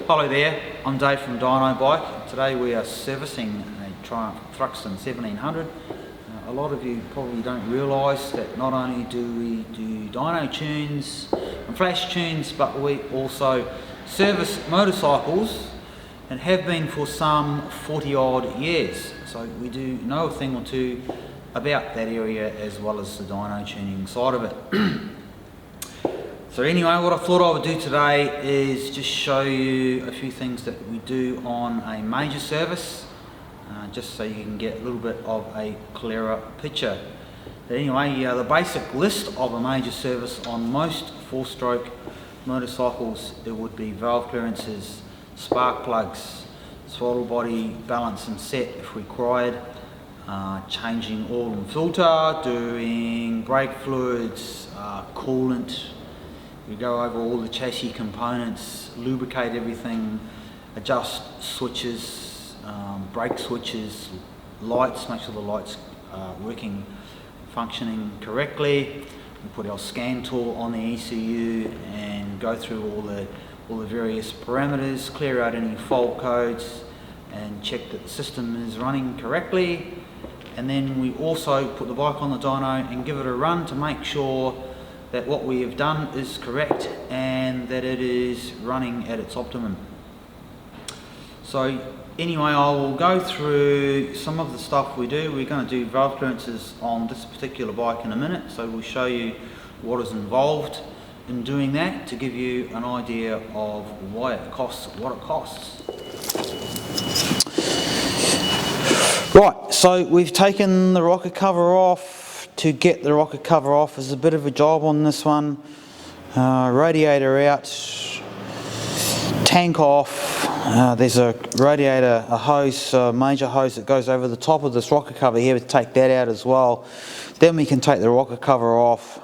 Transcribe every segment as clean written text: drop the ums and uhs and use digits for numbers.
Hello there, I'm Dave from Dyno Bike. Today we are servicing a Triumph Thruxton 1700. A lot of you probably don't realise that not only do we do dyno tunes and flash tunes, but we also service motorcycles and have been for some 40 odd years. So we do know a thing or two about that area as well as the dyno tuning side of it. So anyway, what I thought I would do today is just show you a few things that we do on a major service, just so you can get a little bit of a clearer picture. But anyway, the basic list of a major service on most four-stroke motorcycles, it would be valve clearances, spark plugs, throttle body balance and set if required, changing oil and filter, doing brake fluids, coolant. We go over all the chassis components, lubricate everything, adjust switches, brake switches, lights, make sure the lights are working, functioning correctly. We put our scan tool on the ECU and go through all the various parameters, clear out any fault codes and check that the system is running correctly. And then we also put the bike on the dyno and give it a run to make sure that what we have done is correct and that it is running at its optimum. So anyway, I will go through some of the stuff we do. We're going to do valve clearances on this particular bike in a minute, so we'll show you what is involved in doing that to give you an idea of why it costs what it costs. Right, so we've taken the rocker cover off. To get the rocker cover off is a bit of a job on this one. Radiator out, tank off. There's a radiator, a hose, a major hose that goes over the top of this rocker cover here. We take that out as well. Then we can take the rocker cover off.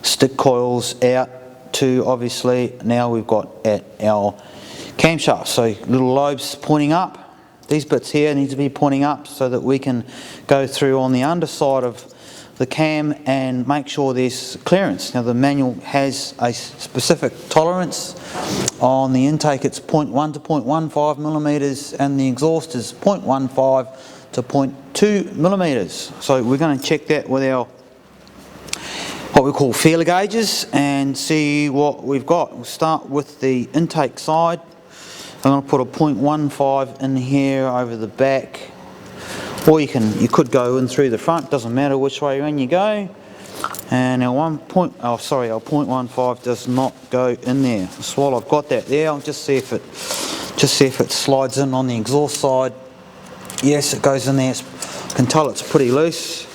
Stick coils out too, obviously. Now we've got at our camshaft, so little lobes pointing up. These bits here need to be pointing up so that we can go through on the underside of the cam and make sure there's clearance. Now the manual has a specific tolerance. On the intake it's 0.1 to 0.15 millimeters and the exhaust is 0.15 to 0.2 millimeters. So we're going to check that with our what we call feeler gauges and see what we've got. We'll start with the intake side. I'm going to put a 0.15 in here over the back, or you could go in through the front, doesn't matter which way in you go. And our our 0.15 does not go in there. So while I've got that there, I'll just see if it slides in on the exhaust side. Yes, it goes in there. I can tell it's pretty loose.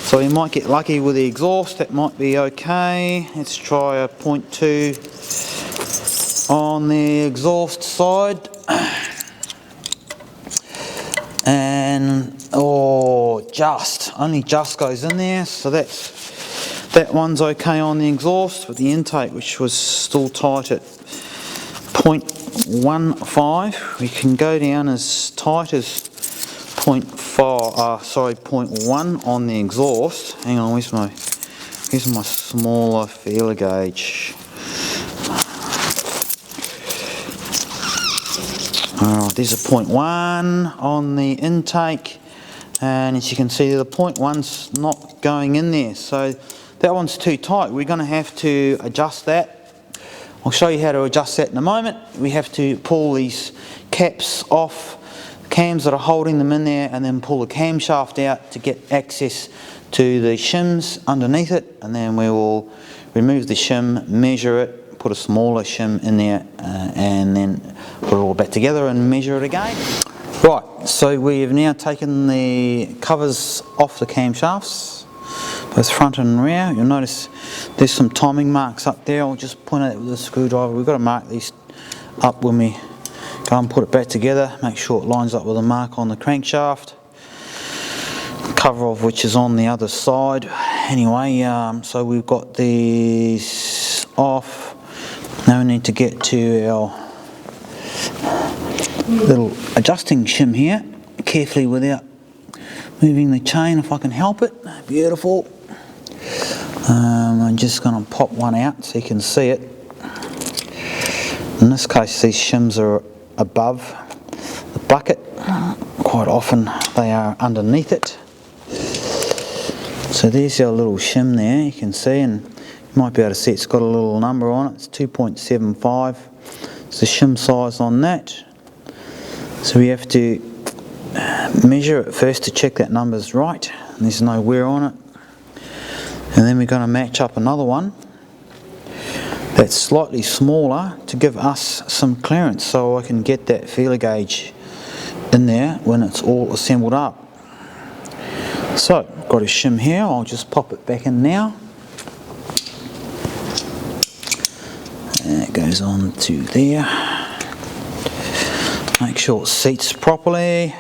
So you might get lucky with the exhaust, that might be okay. Let's try a 0.2 on the exhaust side. And only just goes in there, so that one's okay on the exhaust, but the intake, which was still tight at 0.15, we can go down as tight as 0.1 on the exhaust. Hang on, here's my smaller feeler gauge. There's a 0.1 on the intake, and as you can see the 0.1's not going in there, so that one's too tight. We're going to have to adjust that. I'll show you how to adjust that in a moment. We have to pull these caps off, cams that are holding them in there, and then pull the camshaft out to get access to the shims underneath it, and then we will remove the shim, measure it, put a smaller shim in there, and then put it all back together and measure it again. Right, so we have now taken the covers off the camshafts, both front and rear. You'll notice there's some timing marks up there. I'll just point at it with a screwdriver. We've got to mark these up when we go and put it back together, make sure it lines up with a mark on the crankshaft, cover of which is on the other side. Anyway, so we've got these off. Now we need to get to our little adjusting shim here, carefully without moving the chain if I can help it. Beautiful. I'm just going to pop one out so you can see it. In this case, these shims are above the bucket. Quite often they are underneath it. So there's our little shim there, you can see, and you might be able to see it's got a little number on it. It's 2.75. It's the shim size on that. So we have to measure it first to check that number's right and there's no wear on it. And then we're going to match up another one that's slightly smaller to give us some clearance so I can get that feeler gauge in there when it's all assembled up. So, I've got a shim here, I'll just pop it back in now. And it goes on to there. Make sure it seats properly.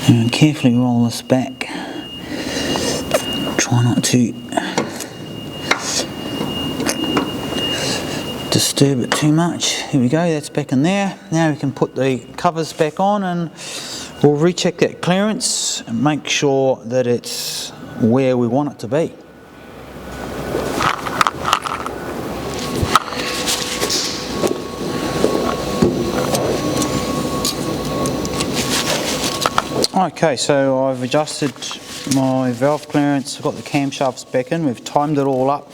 And carefully roll this back. Try not to disturb it too much. Here we go, that's back in there. Now we can put the covers back on and we'll recheck that clearance and make sure that it's where we want it to be. Okay, so I've adjusted my valve clearance, I've got the camshafts back in, we've timed it all up.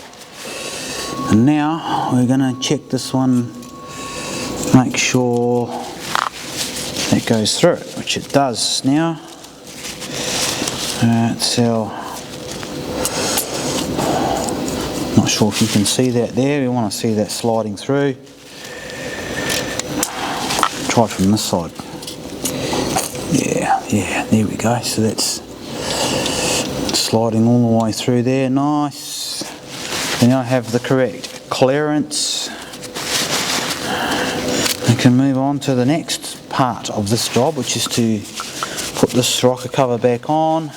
And now we're going to check this one, make sure it goes through, which it does now. It's our, not sure if you can see that there, we want to see that sliding through. Try from this side. Yeah, there we go, so that's sliding all the way through there, nice. And now I have the correct clearance. I can move on to the next part of this job, which is to put this rocker cover back on.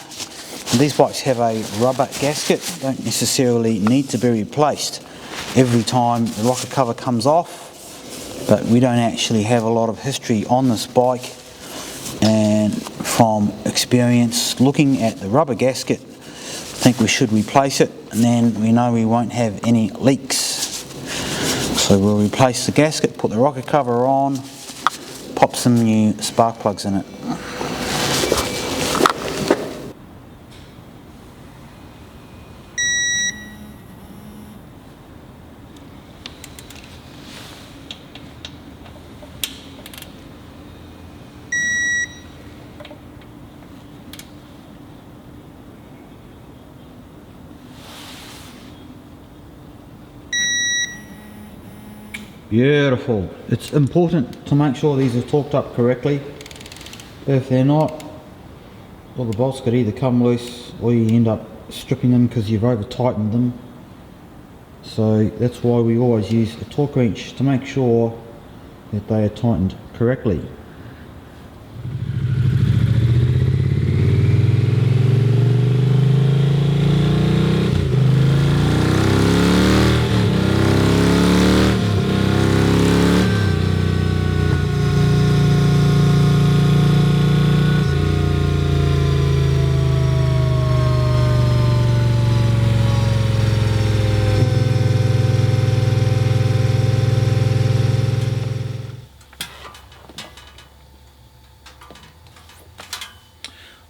And these bikes have a rubber gasket, don't necessarily need to be replaced every time the rocker cover comes off, but we don't actually have a lot of history on this bike, and from experience looking at the rubber gasket, I think we should replace it, and then we know we won't have any leaks. So we'll replace the gasket, put the rocker cover on, pop some new spark plugs in it. Beautiful. It's important to make sure these are torqued up correctly. If they're not, well, the bolts could either come loose or you end up stripping them because you've over tightened them. So that's why we always use a torque wrench to make sure that they are tightened correctly.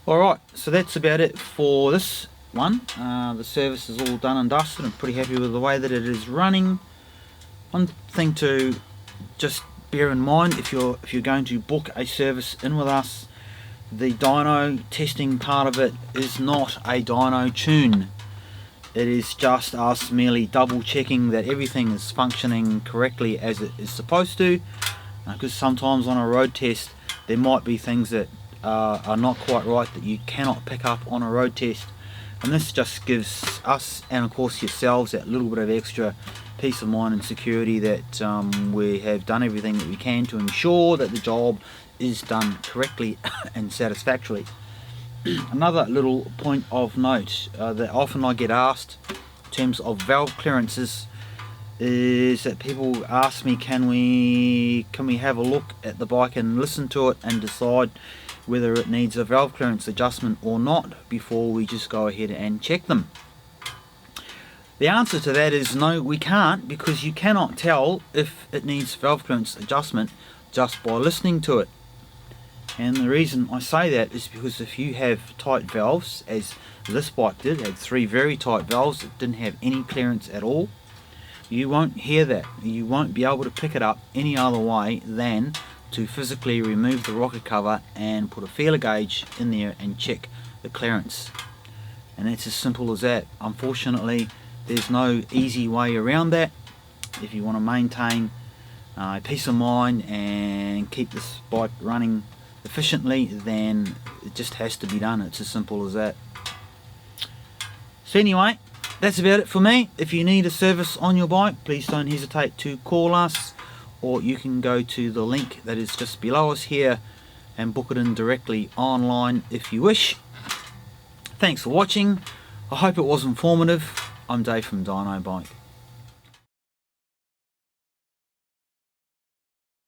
Alright, so that's about it for this one. The service is all done and dusted. I'm pretty happy with the way that it is running. One thing to just bear in mind if you're going to book a service in with us, the dyno testing part of it is not a dyno tune. It is just us merely double checking that everything is functioning correctly as it is supposed to, because sometimes on a road test there might be things that are not quite right that you cannot pick up on a road test, and this just gives us and of course yourselves that little bit of extra peace of mind and security that we have done everything that we can to ensure that the job is done correctly and satisfactorily. Another little point of note that often I get asked in terms of valve clearances is that people ask me, can we have a look at the bike and listen to it and decide whether it needs a valve clearance adjustment or not before we just go ahead and check them. The answer to that is no, we can't, because you cannot tell if it needs valve clearance adjustment just by listening to it. And the reason I say that is because if you have tight valves, as this bike did, had 3 very tight valves that didn't have any clearance at all, you won't hear that. You won't be able to pick it up any other way than to physically remove the rocker cover and put a feeler gauge in there and check the clearance. And it's as simple as that. Unfortunately, there's no easy way around that. If you want to maintain peace of mind and keep this bike running efficiently, then it just has to be done. It's as simple as that. So anyway, that's about it for me. If you need a service on your bike, please don't hesitate to call us, or you can go to the link that is just below us here and book it in directly online if you wish. Thanks for watching. I hope it was informative. I'm Dave from Dyno Bike.